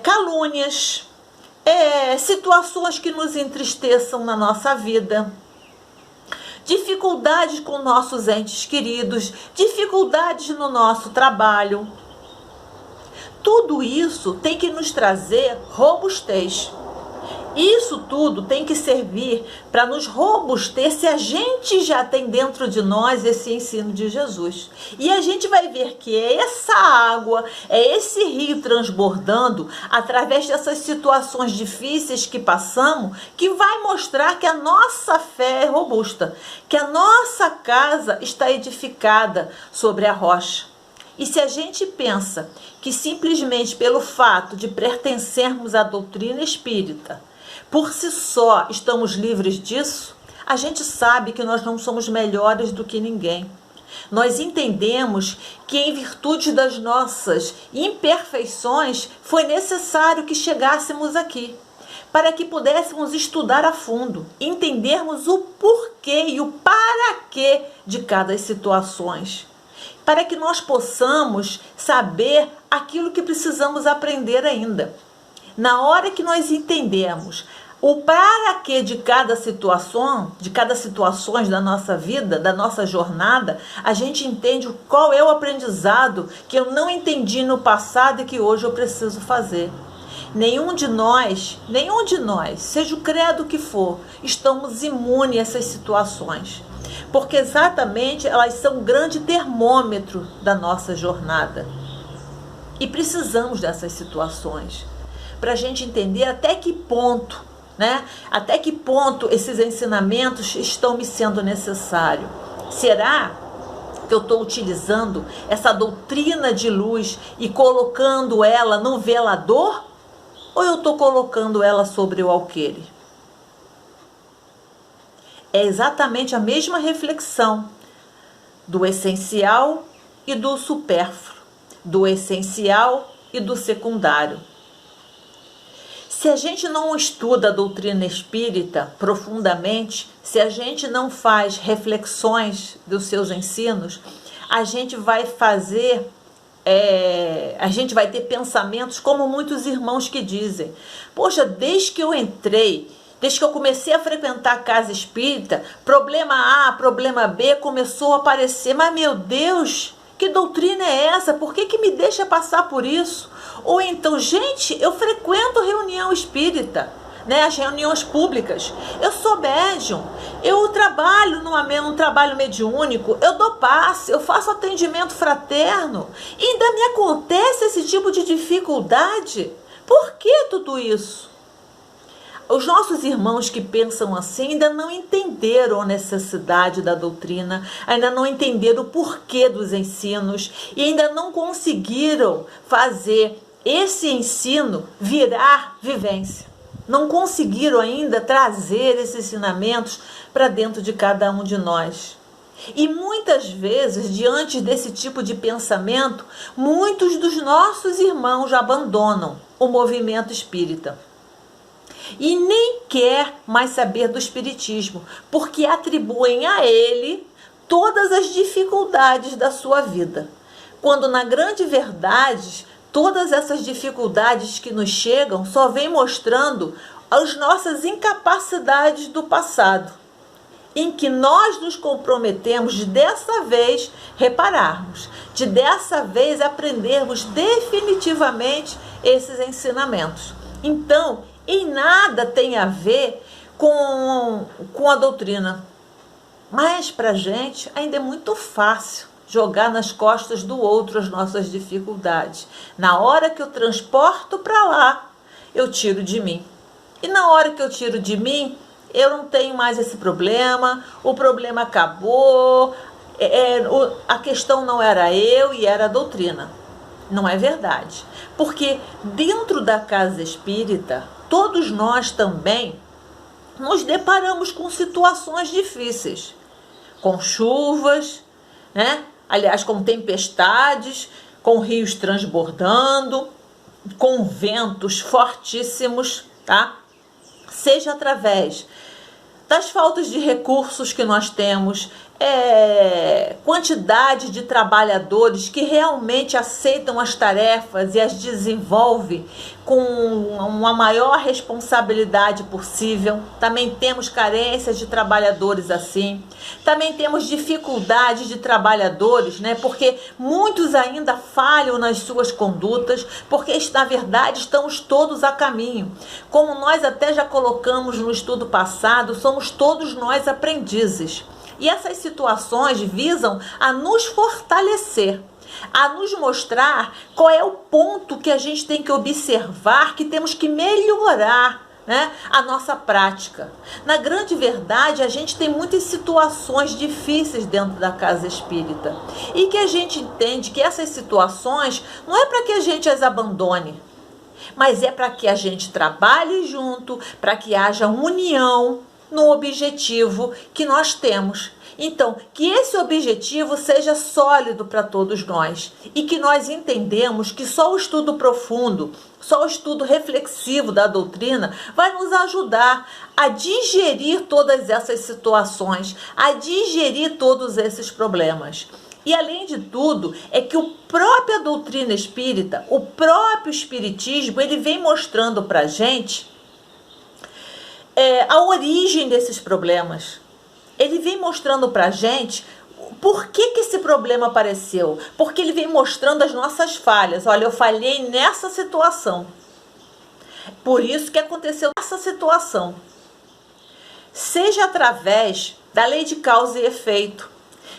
calúnias, situações que nos entristeçam na nossa vida, dificuldades com nossos entes queridos, dificuldades no nosso trabalho. Tudo isso tem que nos trazer robustez. Isso tudo tem que servir para nos robustecer se a gente já tem dentro de nós esse ensino de Jesus. E a gente vai ver que é essa água, é esse rio transbordando através dessas situações difíceis que passamos, que vai mostrar que a nossa fé é robusta, que a nossa casa está edificada sobre a rocha. E se a gente pensa que simplesmente pelo fato de pertencermos à doutrina espírita, por si só estamos livres disso, a gente sabe que nós não somos melhores do que ninguém. Nós entendemos que em virtude das nossas imperfeições foi necessário que chegássemos aqui, para que pudéssemos estudar a fundo, entendermos o porquê e o para quê de cada situações, para que nós possamos saber aquilo que precisamos aprender ainda. Na hora que nós entendemos o para quê de cada situações da nossa vida, da nossa jornada, a gente entende qual é o aprendizado que eu não entendi no passado e que hoje eu preciso fazer. Nenhum de nós, seja o credo que for, estamos imunes a essas situações, porque exatamente elas são um grande termômetro da nossa jornada. E precisamos dessas situações para a gente entender até que ponto, até que ponto esses ensinamentos estão me sendo necessários. Será que eu estou utilizando essa doutrina de luz e colocando ela no velador? Ou eu estou colocando ela sobre o alqueire? É exatamente a mesma reflexão do essencial e do supérfluo, do essencial e do secundário. Se a gente não estuda a doutrina espírita profundamente, se a gente não faz reflexões dos seus ensinos, a gente vai ter pensamentos como muitos irmãos que dizem: poxa, desde que eu comecei a frequentar a casa espírita, problema A, problema B começou a aparecer, mas meu Deus, que doutrina é essa? Por que me deixa passar por isso? Ou então, gente, eu frequento reunião espírita, as reuniões públicas, eu sou médium, eu trabalho num trabalho mediúnico, eu dou passe, eu faço atendimento fraterno, e ainda me acontece esse tipo de dificuldade. Por que tudo isso? Os nossos irmãos que pensam assim ainda não entenderam a necessidade da doutrina, ainda não entenderam o porquê dos ensinos e ainda não conseguiram fazer esse ensino virar vivência. Não conseguiram ainda trazer esses ensinamentos para dentro de cada um de nós. E muitas vezes, diante desse tipo de pensamento, muitos dos nossos irmãos abandonam o movimento espírita. E nem quer mais saber do espiritismo, porque atribuem a ele todas as dificuldades da sua vida. Quando na grande verdade, todas essas dificuldades que nos chegam só vêm mostrando as nossas incapacidades do passado. em que nós nos comprometemos de dessa vez repararmos, de dessa vez aprendermos definitivamente esses ensinamentos. Então, em nada tem a ver com a doutrina. Mas para a gente ainda é muito fácil jogar nas costas do outro as nossas dificuldades. Na hora que eu transporto para lá, eu tiro de mim. E na hora que eu tiro de mim, eu não tenho mais esse problema, o problema acabou, a questão não era eu e era a doutrina. Não é verdade. Porque dentro da casa espírita, todos nós também nos deparamos com situações difíceis, com chuvas, né? Aliás, com tempestades, com rios transbordando, com ventos fortíssimos, tá? Seja através das faltas de recursos que nós temos, quantidade de trabalhadores que realmente aceitam as tarefas e as desenvolvem com uma maior responsabilidade possível. Também temos carências de trabalhadores assim. Também temos dificuldade de trabalhadores, né? Porque muitos ainda falham nas suas condutas, porque na verdade estamos todos a caminho. Como nós até já colocamos no estudo passado, somos todos nós aprendizes. E essas situações visam a nos fortalecer, a nos mostrar qual é o ponto que a gente tem que observar, que temos que melhorar, né, a nossa prática. Na grande verdade, a gente tem muitas situações difíceis dentro da casa espírita e que a gente entende que essas situações não é para que a gente as abandone, mas é para que a gente trabalhe junto, para que haja união no objetivo que nós temos. Então, que esse objetivo seja sólido para todos nós e que nós entendemos que só o estudo profundo, só o estudo reflexivo da doutrina vai nos ajudar a digerir todas essas situações, a digerir todos esses problemas. E além de tudo, é que a própria doutrina espírita, o próprio espiritismo, ele vem mostrando para a gente a origem desses problemas. Ele vem mostrando para a gente por que esse problema apareceu. Porque ele vem mostrando as nossas falhas. Olha, eu falhei nessa situação. Por isso que aconteceu essa situação. Seja através da lei de causa e efeito,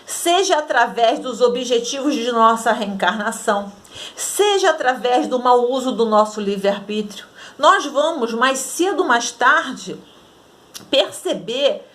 seja através dos objetivos de nossa reencarnação, seja através do mau uso do nosso livre-arbítrio, nós vamos mais cedo ou mais tarde perceber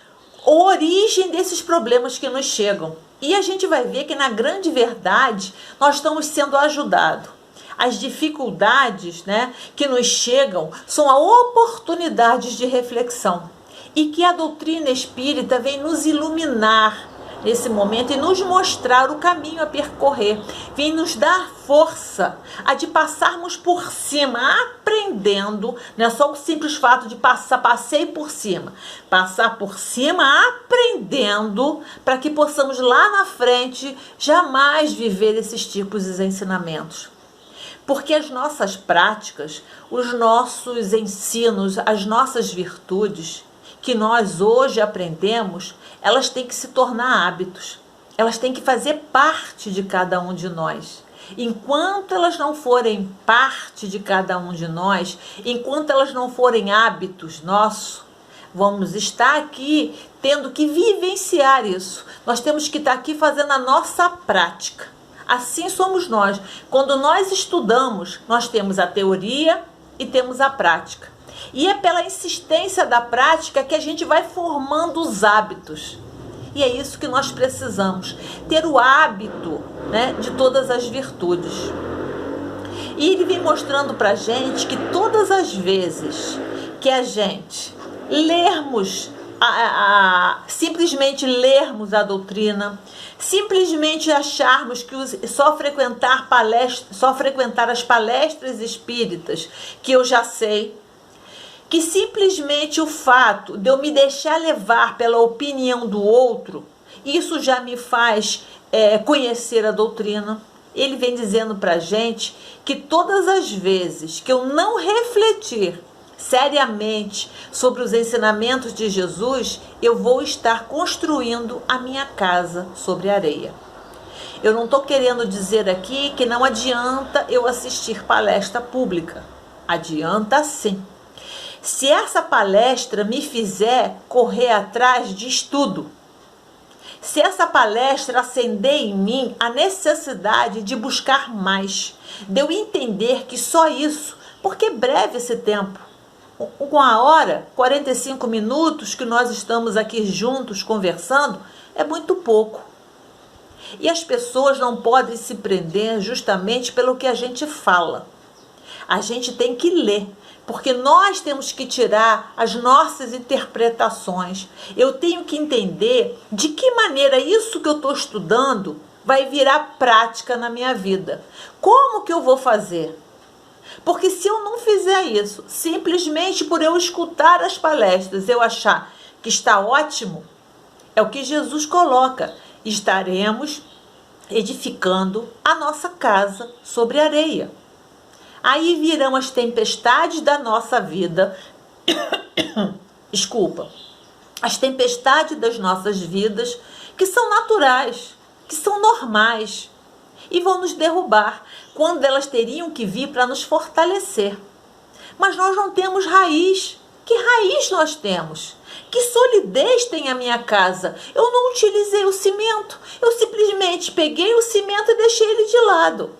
a origem desses problemas que nos chegam. E a gente vai ver que na grande verdade nós estamos sendo ajudados. As dificuldades, né, que nos chegam são oportunidades de reflexão. E que a doutrina espírita vem nos iluminar nesse momento e nos mostrar o caminho a percorrer, vem nos dar força a de passarmos por cima, aprendendo, não é só o simples fato de passei por cima, passar por cima aprendendo, para que possamos lá na frente jamais viver esses tipos de ensinamentos. Porque as nossas práticas, os nossos ensinos, as nossas virtudes que nós hoje aprendemos, elas têm que se tornar hábitos. Elas têm que fazer parte de cada um de nós. Enquanto elas não forem parte de cada um de nós, enquanto elas não forem hábitos nossos, vamos estar aqui tendo que vivenciar isso. Nós temos que estar aqui fazendo a nossa prática. Assim somos nós. Quando nós estudamos, nós temos a teoria e temos a prática. E é pela insistência da prática que a gente vai formando os hábitos. E é isso que nós precisamos, ter o hábito, né, de todas as virtudes. E ele vem mostrando para a gente que todas as vezes que a gente simplesmente lermos a doutrina, simplesmente acharmos que só frequentar as palestras espíritas que eu já sei, que simplesmente o fato de eu me deixar levar pela opinião do outro, isso já me faz conhecer a doutrina. Ele vem dizendo para a gente que todas as vezes que eu não refletir seriamente sobre os ensinamentos de Jesus, eu vou estar construindo a minha casa sobre areia. Eu não estou querendo dizer aqui que não adianta eu assistir palestra pública. Adianta sim. Se essa palestra me fizer correr atrás de estudo, se essa palestra acender em mim a necessidade de buscar mais, de eu entender que só isso, porque é breve esse tempo, 1h, 45 minutos que nós estamos aqui juntos conversando, é muito pouco. E as pessoas não podem se prender justamente pelo que a gente fala. A gente tem que ler, porque nós temos que tirar as nossas interpretações. Eu tenho que entender de que maneira isso que eu estou estudando vai virar prática na minha vida. Como que eu vou fazer? Porque se eu não fizer isso, simplesmente por eu escutar as palestras, eu achar que está ótimo, é o que Jesus coloca. Estaremos edificando a nossa casa sobre areia. Aí virão as tempestades da nossa vida, as tempestades das nossas vidas, que são naturais, que são normais, e vão nos derrubar, quando elas teriam que vir para nos fortalecer. Mas nós não temos raiz. Que raiz nós temos? Que solidez tem a minha casa? Eu não utilizei o cimento, eu simplesmente peguei o cimento e deixei ele de lado.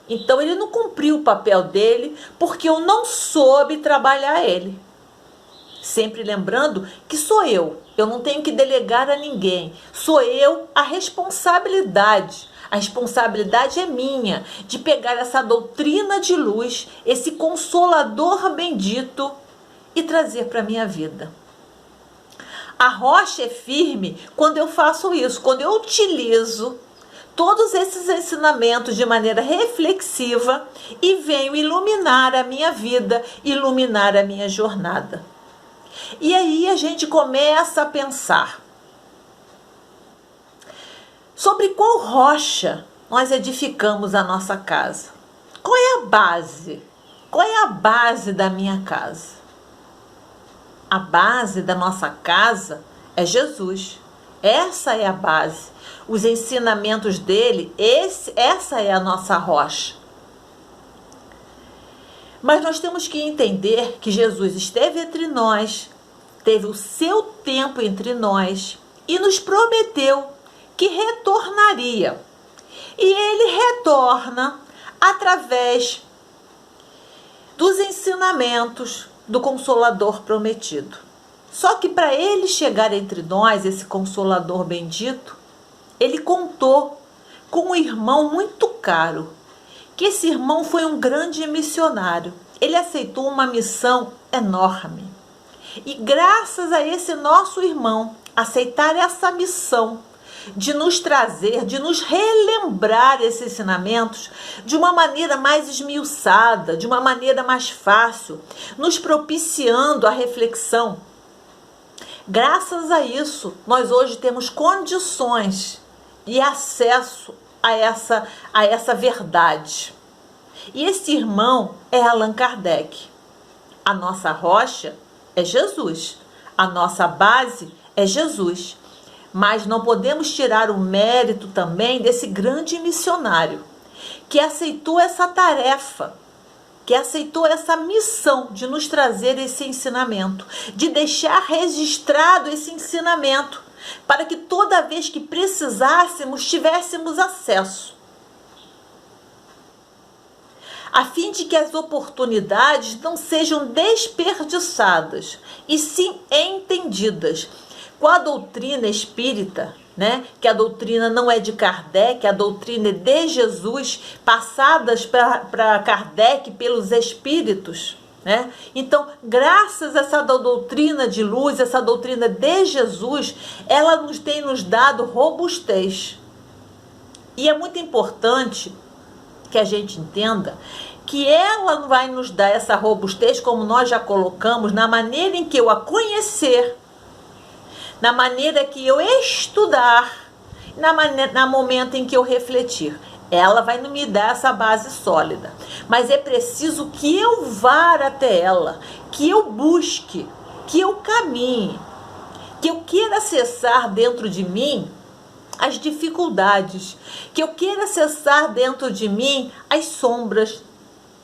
Então ele não cumpriu o papel dele, porque eu não soube trabalhar ele. Sempre lembrando que sou eu não tenho que delegar a ninguém, sou eu a responsabilidade. A responsabilidade é minha, de pegar essa doutrina de luz, esse consolador bendito, e trazer para a minha vida. A rocha é firme quando eu faço isso, quando eu utilizo todos esses ensinamentos de maneira reflexiva e venho iluminar a minha vida, iluminar a minha jornada. E aí a gente começa a pensar sobre qual rocha nós edificamos a nossa casa. Qual é a base? Qual é a base da minha casa? A base da nossa casa é Jesus. Essa é a base. Os ensinamentos dele, essa é a nossa rocha. Mas nós temos que entender que Jesus esteve entre nós, teve o seu tempo entre nós e nos prometeu que retornaria. E ele retorna através dos ensinamentos do Consolador prometido. Só que para ele chegar entre nós, esse Consolador bendito, ele contou com um irmão muito caro, que esse irmão foi um grande missionário. Ele aceitou uma missão enorme. E graças a esse nosso irmão aceitar essa missão, de nos trazer, de nos relembrar esses ensinamentos de uma maneira mais esmiuçada, de uma maneira mais fácil, nos propiciando a reflexão. Graças a isso, nós hoje temos condições e acesso a essa verdade. E esse irmão é Allan Kardec. A nossa rocha é Jesus. A nossa base é Jesus. Mas não podemos tirar o mérito também desse grande missionário que aceitou essa tarefa, que aceitou essa missão de nos trazer esse ensinamento, de deixar registrado esse ensinamento, para que toda vez que precisássemos, tivéssemos acesso. A fim de que as oportunidades não sejam desperdiçadas, e sim entendidas. Com a doutrina espírita, que a doutrina não é de Kardec, a doutrina é de Jesus, passadas para Kardec pelos espíritos. Então, graças a essa doutrina de luz, essa doutrina de Jesus, ela tem nos dado robustez. E é muito importante que a gente entenda que ela vai nos dar essa robustez, como nós já colocamos, na maneira em que eu a conhecer, na maneira que eu estudar, no momento em que eu refletir. Ela vai me dar essa base sólida. Mas é preciso que eu vá até ela, que eu busque, que eu caminhe, que eu queira acessar dentro de mim as dificuldades, que eu queira acessar dentro de mim as sombras,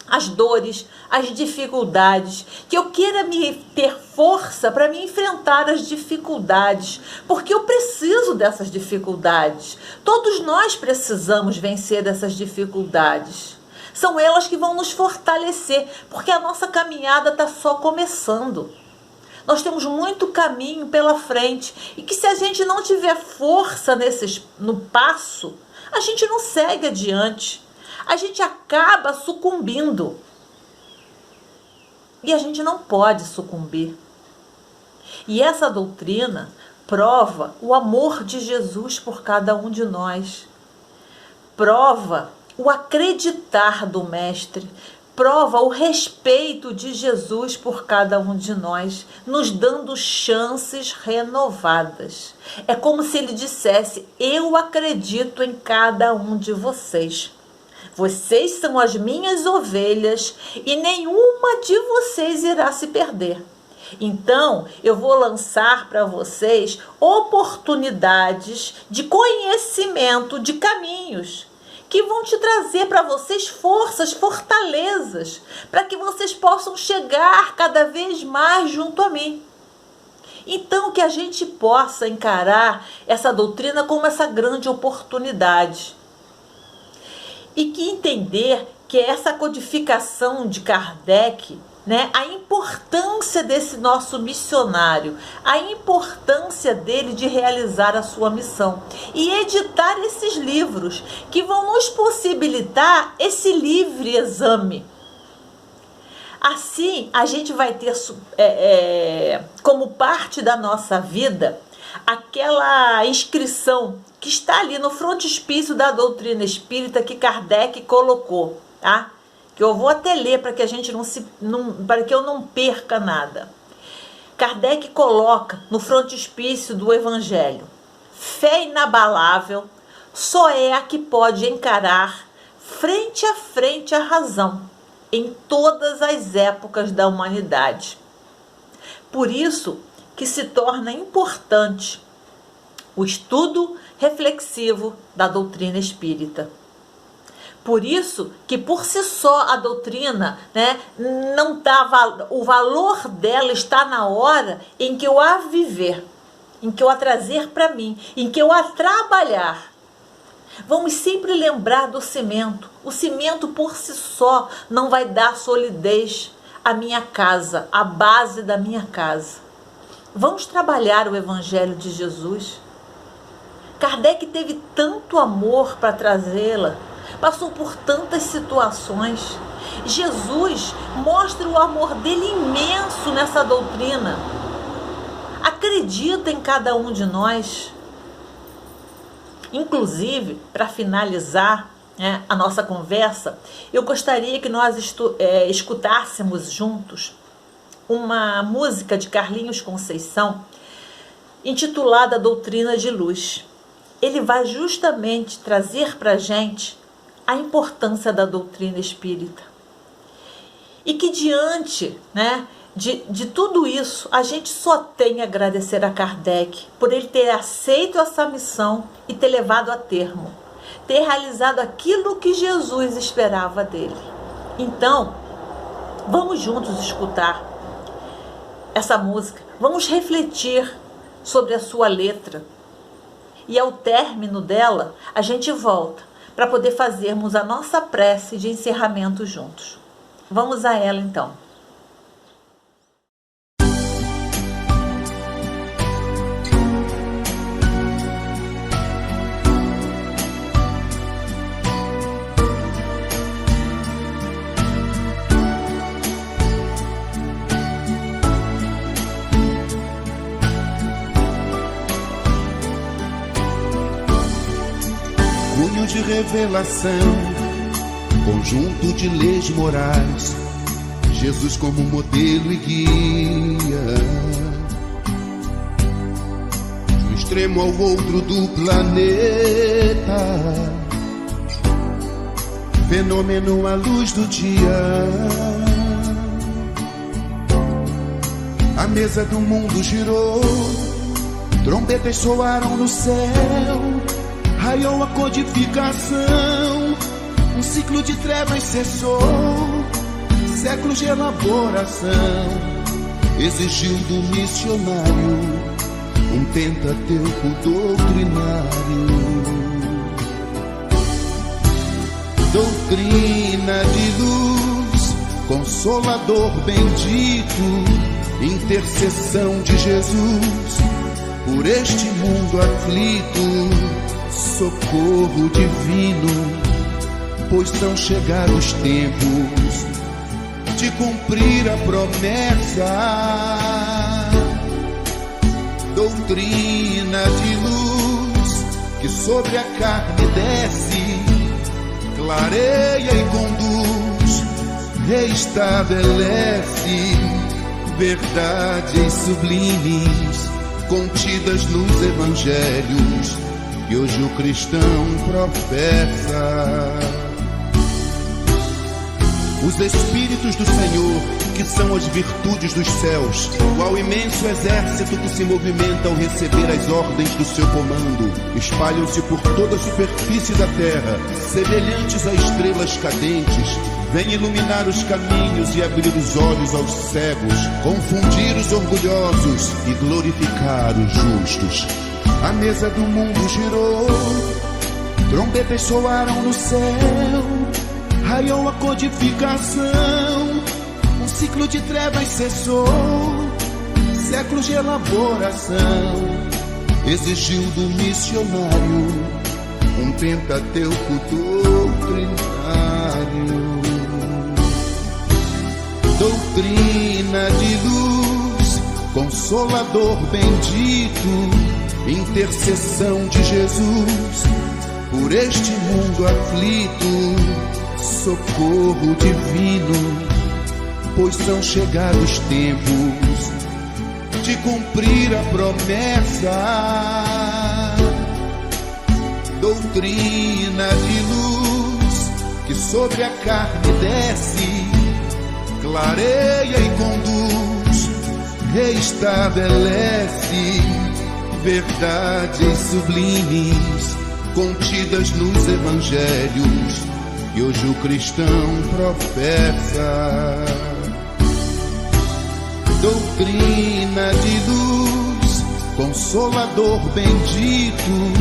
as dores, as dificuldades, que eu queira ter força para me enfrentar as dificuldades, porque eu preciso dessas dificuldades. Todos nós precisamos vencer essas dificuldades. São elas que vão nos fortalecer, porque a nossa caminhada está só começando. Nós temos muito caminho pela frente e que se a gente não tiver força no passo, a gente não segue adiante. A gente acaba sucumbindo. E a gente não pode sucumbir. E essa doutrina prova o amor de Jesus por cada um de nós. Prova o acreditar do Mestre. Prova o respeito de Jesus por cada um de nós, nos dando chances renovadas. É como se ele dissesse: eu acredito em cada um de vocês. Vocês são as minhas ovelhas e nenhuma de vocês irá se perder. Então, eu vou lançar para vocês oportunidades de conhecimento de caminhos que vão te trazer para vocês forças, fortalezas, para que vocês possam chegar cada vez mais junto a mim. Então, que a gente possa encarar essa doutrina como essa grande oportunidade. E que entender que essa codificação de Kardec, a importância desse nosso missionário, a importância dele de realizar a sua missão e editar esses livros que vão nos possibilitar esse livre exame. Assim, a gente vai ter como parte da nossa vida aquela inscrição que está ali no frontispício da doutrina espírita que Kardec colocou, tá? Que eu vou até ler para que a gente para que eu não perca nada. Kardec coloca no frontispício do Evangelho: fé inabalável só é a que pode encarar frente a frente a razão em todas as épocas da humanidade. Por isso que se torna importante o estudo reflexivo da doutrina espírita. Por isso que por si só a doutrina, não tá, o valor dela está na hora em que eu a viver, em que eu a trazer para mim, em que eu a trabalhar. Vamos sempre lembrar do cimento. O cimento por si só não vai dar solidez à minha casa, à base da minha casa. Vamos trabalhar o Evangelho de Jesus. Kardec teve tanto amor para trazê-la, passou por tantas situações. Jesus mostra o amor dele imenso nessa doutrina. Acredita em cada um de nós. Inclusive, para finalizar a nossa conversa, eu gostaria que nós escutássemos juntos uma música de Carlinhos Conceição, intitulada Doutrina de Luz. Ele vai justamente trazer para a gente a importância da doutrina espírita. E que diante de tudo isso, a gente só tem a agradecer a Kardec por ele ter aceito essa missão e ter levado a termo, ter realizado aquilo que Jesus esperava dele. Então, vamos juntos escutar essa música, vamos refletir sobre a sua letra. E ao término dela, a gente volta para poder fazermos a nossa prece de encerramento juntos. Vamos a ela então. De revelação, conjunto de leis morais, Jesus como modelo e guia, de um extremo ao outro do planeta, fenômeno à luz do dia, A mesa do mundo girou, trombetas soaram no céu, raiou a codificação, um ciclo de trevas cessou, séculos de elaboração, exigiu do missionário um Pentateuco doutrinário. Doutrina de luz, consolador bendito, intercessão de Jesus por este mundo aflito, socorro divino, pois são chegados tempos de cumprir a promessa. Doutrina de luz que sobre a carne desce, clareia e conduz, restabelece verdades sublimes contidas nos evangelhos que hoje o cristão professa. Os Espíritos do Senhor, que são as virtudes dos céus, qual imenso exército que se movimenta ao receber as ordens do seu comando, espalham-se por toda a superfície da terra, semelhantes a estrelas cadentes, vêm iluminar os caminhos e abrir os olhos aos cegos, confundir os orgulhosos e glorificar os justos. A mesa do mundo girou, trombetas soaram no céu, raiou a codificação, um ciclo de trevas cessou, séculos de elaboração, exigiu do missionário um Pentateuco doutrinário. Doutrina de luz, consolador bendito, intercessão de Jesus por este mundo aflito, socorro divino, pois são chegados tempos de cumprir a promessa. Doutrina de luz que sobre a carne desce, clareia e conduz, restabelece verdades sublimes contidas nos evangelhos que hoje o cristão professa. Doutrina de luz, consolador bendito,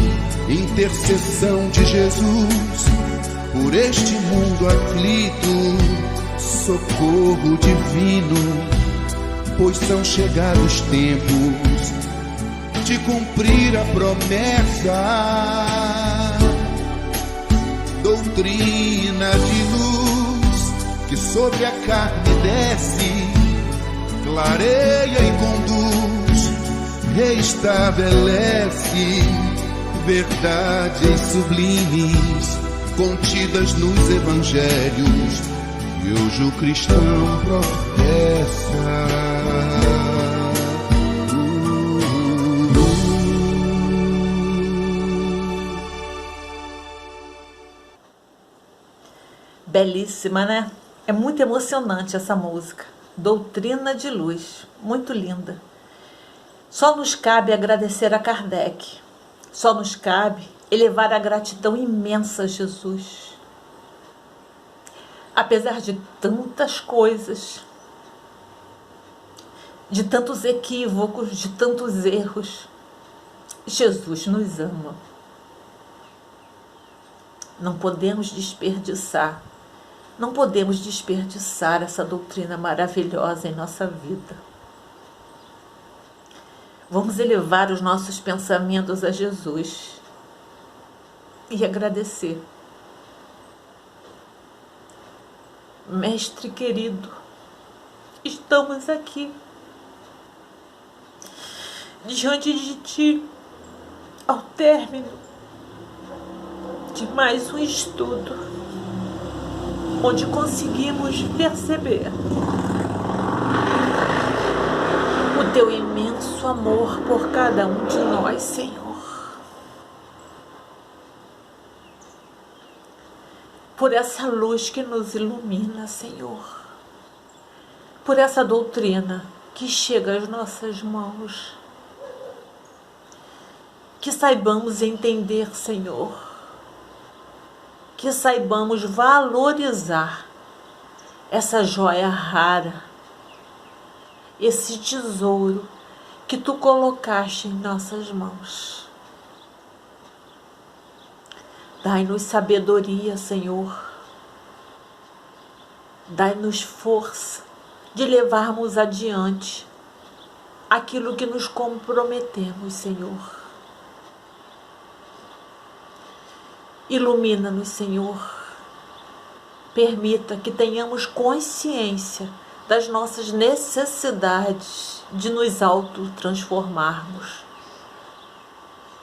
intercessão de Jesus por este mundo aflito, socorro divino, pois são chegados tempos de cumprir a promessa. Doutrina de luz que sobre a carne desce, clareia e conduz, restabelece verdades sublimes contidas nos evangelhos que hoje o cristão professa. Belíssima, né? É muito emocionante essa música. Doutrina de luz, muito linda. Só nos cabe agradecer a Kardec. Só nos cabe elevar a gratidão imensa a Jesus. Apesar de tantas coisas, de tantos equívocos, de tantos erros, Jesus nos ama. Não podemos desperdiçar essa doutrina maravilhosa em nossa vida. Vamos elevar os nossos pensamentos a Jesus e agradecer. Mestre querido, estamos aqui diante de Ti, ao término de mais um estudo, onde conseguimos perceber o Teu imenso amor por cada um de nós, Senhor. Por essa luz que nos ilumina, Senhor. Por essa doutrina que chega às nossas mãos. Que saibamos entender, Senhor. Que saibamos valorizar essa joia rara, esse tesouro que Tu colocaste em nossas mãos. Dai-nos sabedoria, Senhor. Dai-nos força de levarmos adiante aquilo que nos comprometemos, Senhor. Ilumina-nos, Senhor. Permita que tenhamos consciência das nossas necessidades de nos autotransformarmos.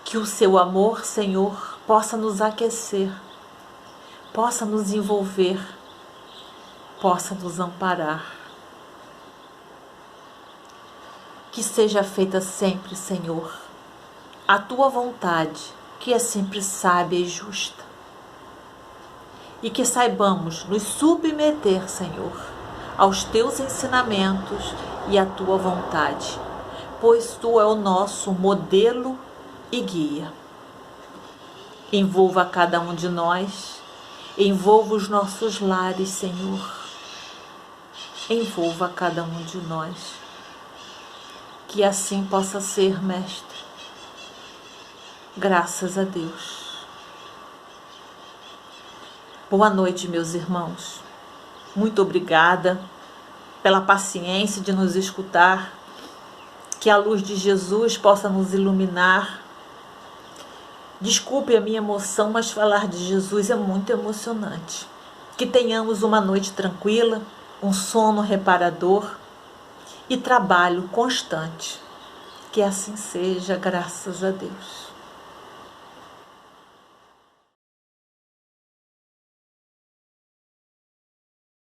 Que o Seu amor, Senhor, possa nos aquecer, possa nos envolver, possa nos amparar. Que seja feita sempre, Senhor, a Tua vontade, que é sempre sábia e justa. E que saibamos nos submeter, Senhor, aos Teus ensinamentos e à Tua vontade, pois Tu é o nosso modelo e guia. Envolva cada um de nós, envolva os nossos lares, Senhor. Envolva cada um de nós. Que assim possa ser, Mestre. Graças a Deus. Boa noite, meus irmãos. Muito obrigada pela paciência de nos escutar. Que a luz de Jesus possa nos iluminar. Desculpe a minha emoção, mas falar de Jesus é muito emocionante. Que tenhamos uma noite tranquila, um sono reparador e trabalho constante. Que assim seja, graças a Deus.